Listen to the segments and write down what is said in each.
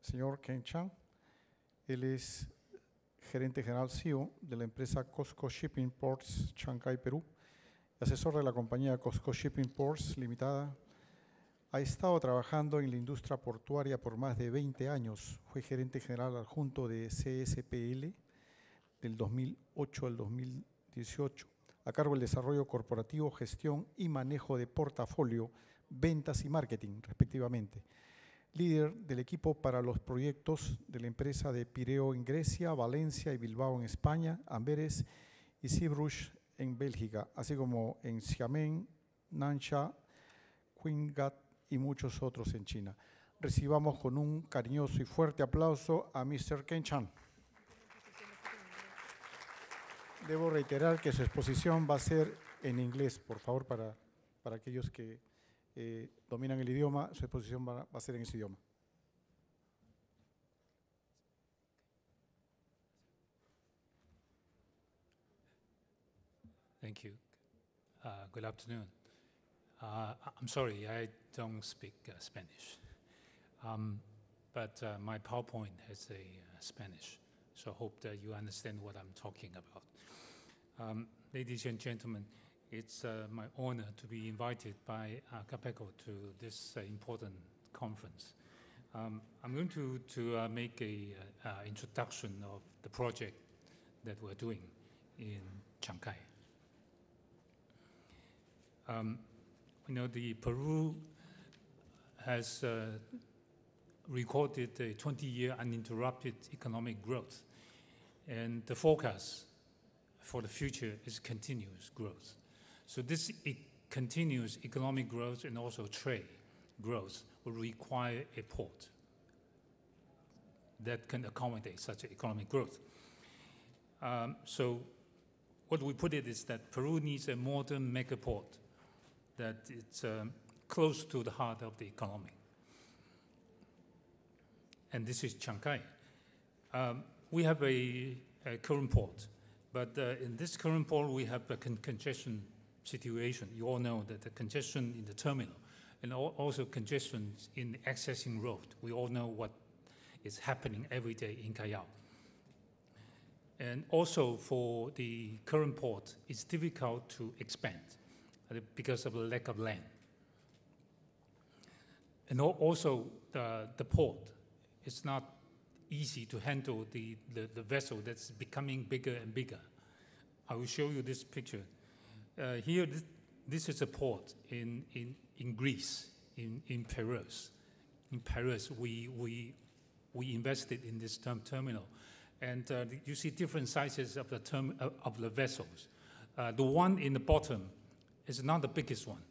señor Ken Chan. Él es gerente general CEO de la empresa Cosco Shipping Ports, Chancay, Perú, asesor de la compañía Cosco Shipping Ports Limitada. Ha estado trabajando en la industria portuaria por más de 20 años. Fue gerente general adjunto de CSPL del 2008 al 2018, a cargo del desarrollo corporativo, gestión y manejo de portafolio, ventas y marketing, respectivamente. Líder del equipo para los proyectos de la empresa de Pireo en Grecia, Valencia y Bilbao en España, Amberes y Zeebrugge en Bélgica, así como en Xiamen, Nansha, Qinghai y muchos otros en China. Recibamos con un cariñoso y fuerte aplauso a Mr. Ken Chan. Debo reiterar que su exposición va a ser en inglés, por favor, para aquellos que dominan el idioma, su exposición va a ser en ese idioma. Thank you. Good afternoon. I'm sorry, I don't speak Spanish, but my PowerPoint has a Spanish, so I hope that you understand what I'm talking about. Ladies and gentlemen, it's my honor to be invited by CAPECO to this important conference. I'm going to make an introduction of the project that we're doing in Chancay. The Peru has recorded a 20-year uninterrupted economic growth, and the forecast for the future is continuous growth. So this continuous economic growth and also trade growth will require a port that can accommodate such economic growth. So what we put it is that Peru needs a modern mega port that it's close to the heart of the economy. And this is Chancay. We have a current port, but in this current port we have a congestion situation. You all know that the congestion in the terminal and also congestion in the accessing road. We all know what is happening every day in Callao. And also for the current port, it's difficult to expand because of the lack of land. And also the port, it's not easy to handle the vessel that's becoming bigger and bigger. I will show you this picture. Here, this is a port in Greece, in Peru. In Paris, we invested in this terminal, and you see different sizes of the vessels. The one in the bottom is not the biggest one.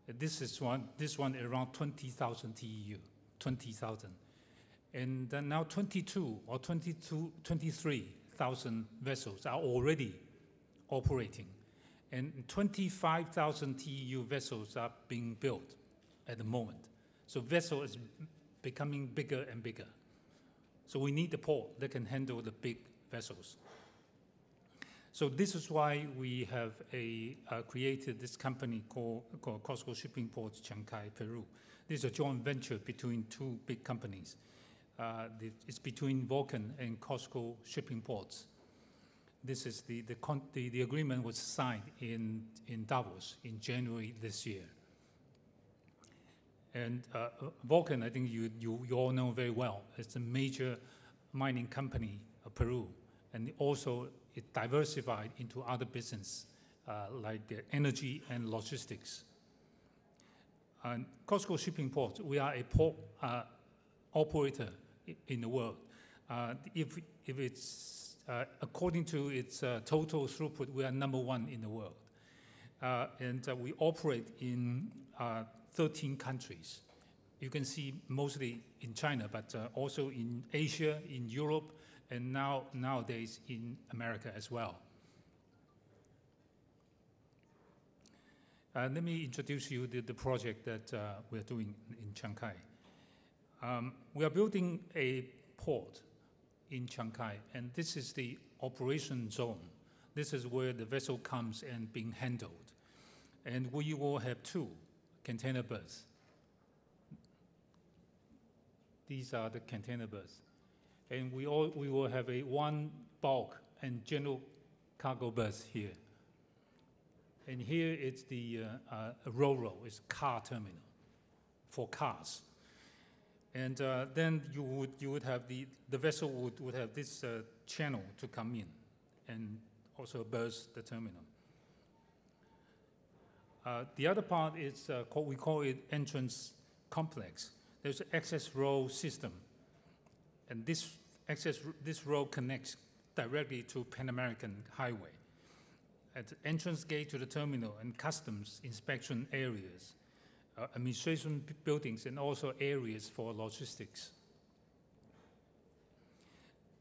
This one around 20,000 TEU, 20,000, and then now 23,000 vessels are already operating. And 25,000 TEU vessels are being built at the moment. So vessel is becoming bigger and bigger. So we need a port that can handle the big vessels. So this is why we have created this company called Cosco Shipping Ports, Chancay, Peru. This is a joint venture between two big companies. It's between Vulcan and Cosco Shipping Ports. This is the agreement was signed in Davos in January this year. And Vulcan, I think you all know very well, it's a major mining company of Peru, and also it diversified into other business like energy and logistics. And Cosco Shipping Ports, we are a port operator in the world. If it's according to its total throughput, we are #1 in the world. And we operate in 13 countries. You can see mostly in China, but also in Asia, in Europe, and nowadays in America as well. Let me introduce you to the project that we're doing in Chancay. We are building a port in Chancay, and this is the operation zone. This is where the vessel comes and being handled. And we will have 2 container berths. These are the container berths. And we will have one bulk and general cargo berth here. And here it's the Ro-Ro, it's car terminal for cars. And then you would have the vessel would have this channel to come in and also berth the terminal. The other part is we call it entrance complex. There's an access road system, and this road connects directly to Pan American Highway. At the entrance gate to the terminal and customs inspection areas, administration buildings, and also areas for logistics.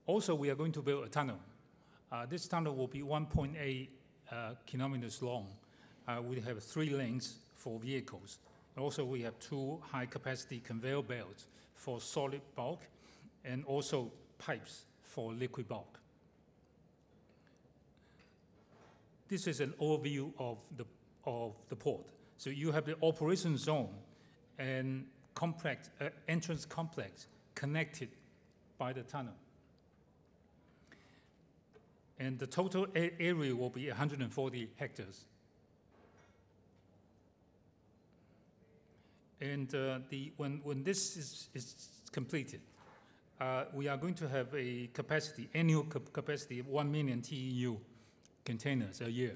Also, we are going to build a tunnel. This tunnel will be 1.8 kilometers long. We have 3 lanes for vehicles. Also, we have 2 high-capacity conveyor belts for solid bulk, and also pipes for liquid bulk. This is an overview of the port. So you have the operation zone and complex, entrance complex connected by the tunnel. And the total area will be 140 hectares. And when this is completed, we are going to have a capacity, annual capacity of 1 million TEU containers a year.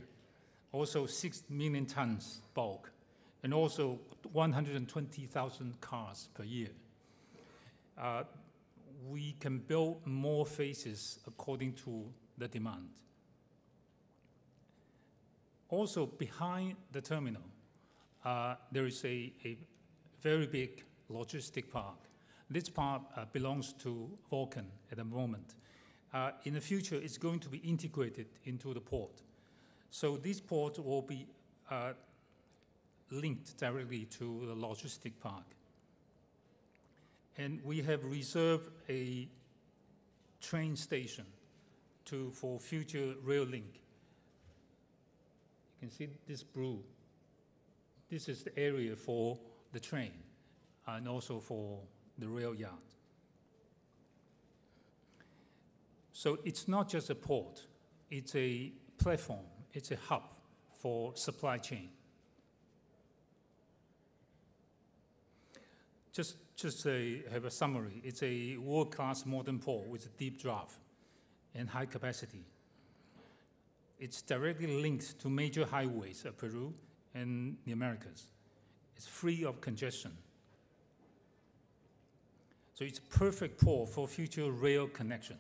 Also 6 million tons bulk, and also 120,000 cars per year. We can build more phases according to the demand. Also, behind the terminal, there is a very big logistic park. This park belongs to Vulcan at the moment. In the future, it's going to be integrated into the port. So this port will be linked directly to the logistic park. And we have reserved a train station for future rail link. You can see this blue. This is the area for the train and also for the rail yard. So it's not just a port, it's a platform, it's a hub for supply chain. Just have a summary. It's a world-class modern port with a deep draft and high capacity. It's directly linked to major highways of Peru and the Americas. It's free of congestion. So it's a perfect port for future rail connection.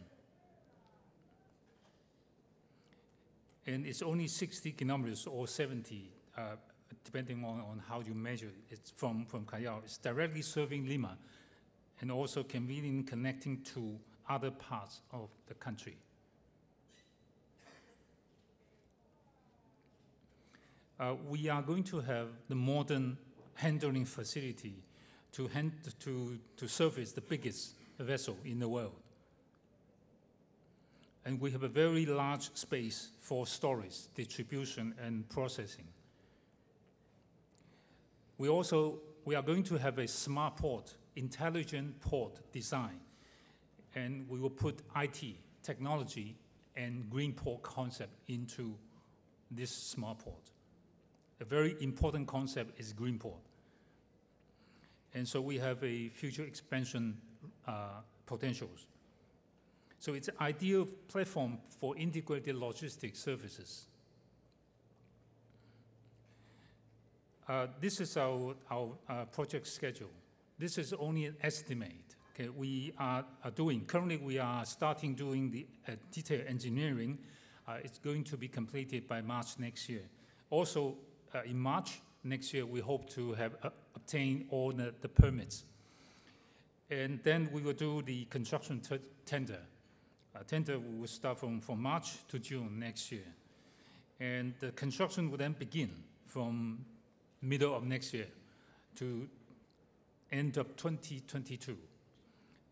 And it's only 60 kilometers or 70, depending on how you measure it. It's from Callao. It's directly serving Lima and also convenient connecting to other parts of the country. We are going to have the modern handling facility to service the biggest vessel in the world. And we have a very large space for storage, distribution, and processing. We are going to have a smart port, intelligent port design, and we will put IT, technology, and green port concept into this smart port. A very important concept is green port. And so we have a future expansion potentials. So it's an ideal platform for integrated logistics services. This is our project schedule. This is only an estimate. Okay, we are currently we are starting doing the detailed engineering. It's going to be completed by March next year. Also, in March next year, we hope to have obtained all the permits. And then we will do the construction tender. Tender will start from March to June next year. And the construction will then begin from middle of next year to end of 2022.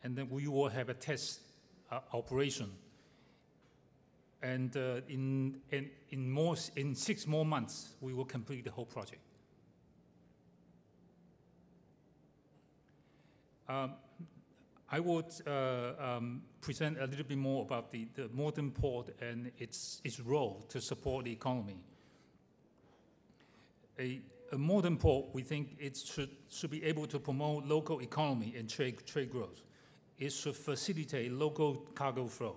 And then we will have a test operation. And in 6 more months, we will complete the whole project. I would present a little bit more about the modern port and its role to support the economy. A modern port, we think it should be able to promote local economy and trade growth. It should facilitate local cargo flow.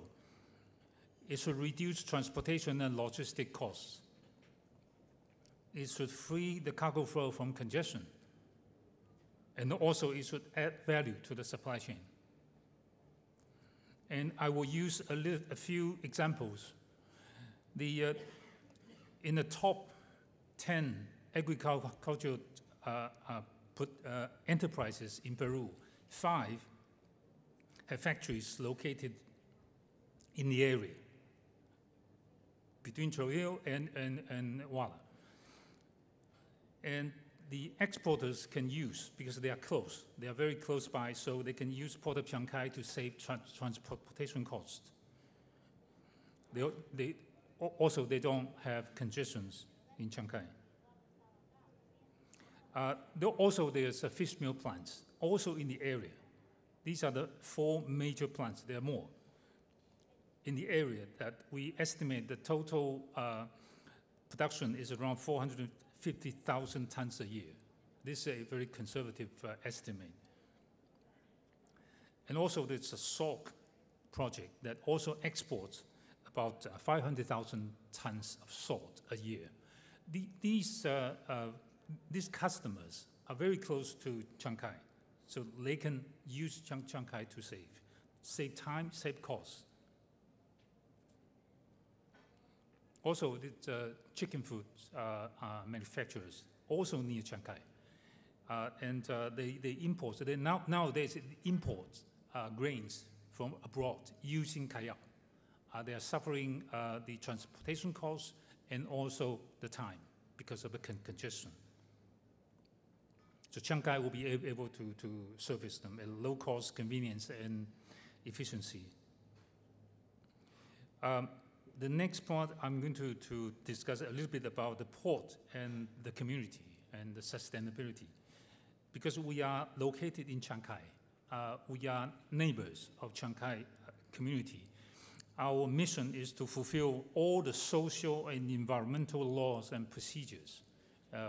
It should reduce transportation and logistic costs. It should free the cargo flow from congestion. And also it should add value to the supply chain. And I will use a few examples. In the top 10 agricultural enterprises in Peru, 5 have factories located in the area between Trujillo and Huala. And the exporters can use, because they are close, they are very close by, so they can use Port of Chancay to save transportation costs. Also, they don't have congestions in Chancay. There's a fish meal plants, also in the area. These are the 4 major plants. There are more in the area that we estimate the total production is around 450,000 tons a year. This is a very conservative estimate. And also there's a salt project that also exports about 500,000 tons of salt a year. These customers are very close to Chancay, so they can use Chancay to save time, save costs. Also, the chicken food manufacturers also near Chancay, and they import. So they nowadays import grains from abroad using kayak. They are suffering the transportation costs and also the time because of the congestion. So Chancay will be able to service them at low cost, convenience, and efficiency. The next part, I'm going to discuss a little bit about the port and the community and the sustainability. Because we are located in Chancay, we are neighbors of Chancay community. Our mission is to fulfill all the social and environmental laws and procedures.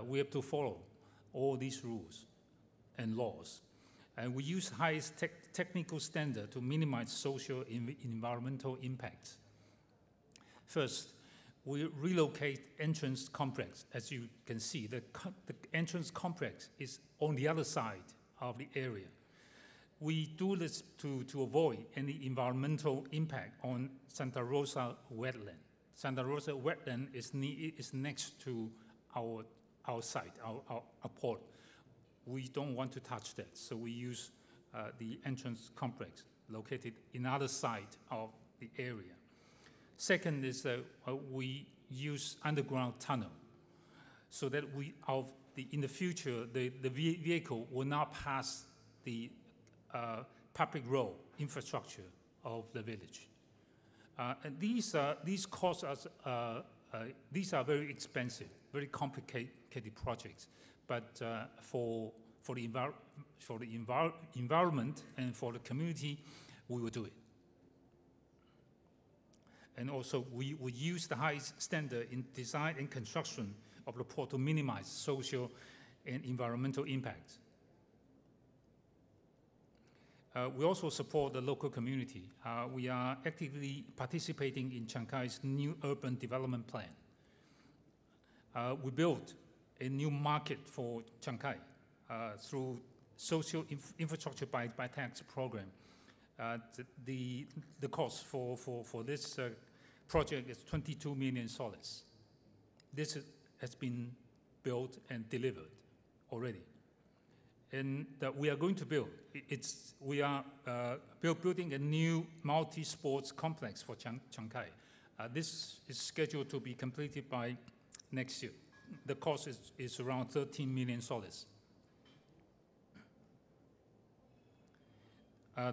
We have to follow all these rules and laws. And we use highest technical standard to minimize social and environmental impacts. First, we relocate entrance complex. As you can see, the entrance complex is on the other side of the area. We do this to avoid any environmental impact on Santa Rosa wetland. Santa Rosa wetland is next to our site, our port. We don't want to touch that, so we use the entrance complex located in other side of the area. Second is that we use underground tunnel so that in the future, the vehicle will not pass the public road infrastructure of the village. And these costs these are very expensive, very complicated projects, but for the environment and for the community, we will do it. And also, we use the highest standard in design and construction of the port to minimize social and environmental impact. We also support the local community. We are actively participating in Chancay's new urban development plan. We built a new market for Chancay through social infrastructure by tax program. The cost for this project is 22 million soles. This has been built and delivered already. And we are going to build. We are building a new multi-sports complex for Chancay. This is scheduled to be completed by next year. The cost is around 13 million soles.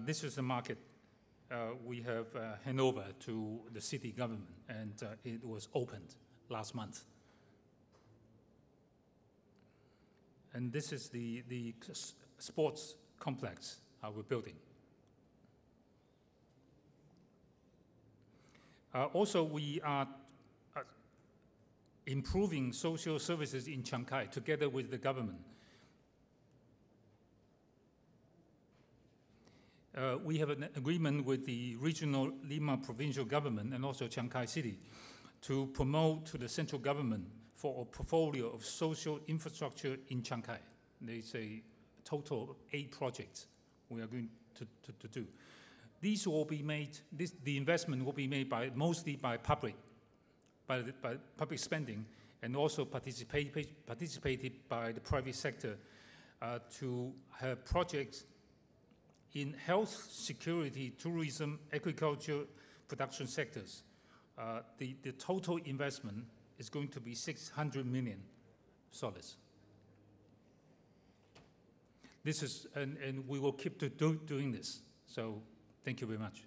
This is the market we have handed over to the city government, and it was opened last month. And this is the sports complex we're building. Also, we are improving social services in Chancay together with the government. We have an agreement with the regional Lima provincial government and also Chancay City to promote to the central government for a portfolio of social infrastructure in Chancay. There's a total of 8 projects we are going to do. These will be made, the investment will be made mostly by public spending, and also participated by the private sector to have projects in health, security, tourism, agriculture, production sectors. The total investment is going to be $600 million. This is, and we will keep doing this. So thank you very much.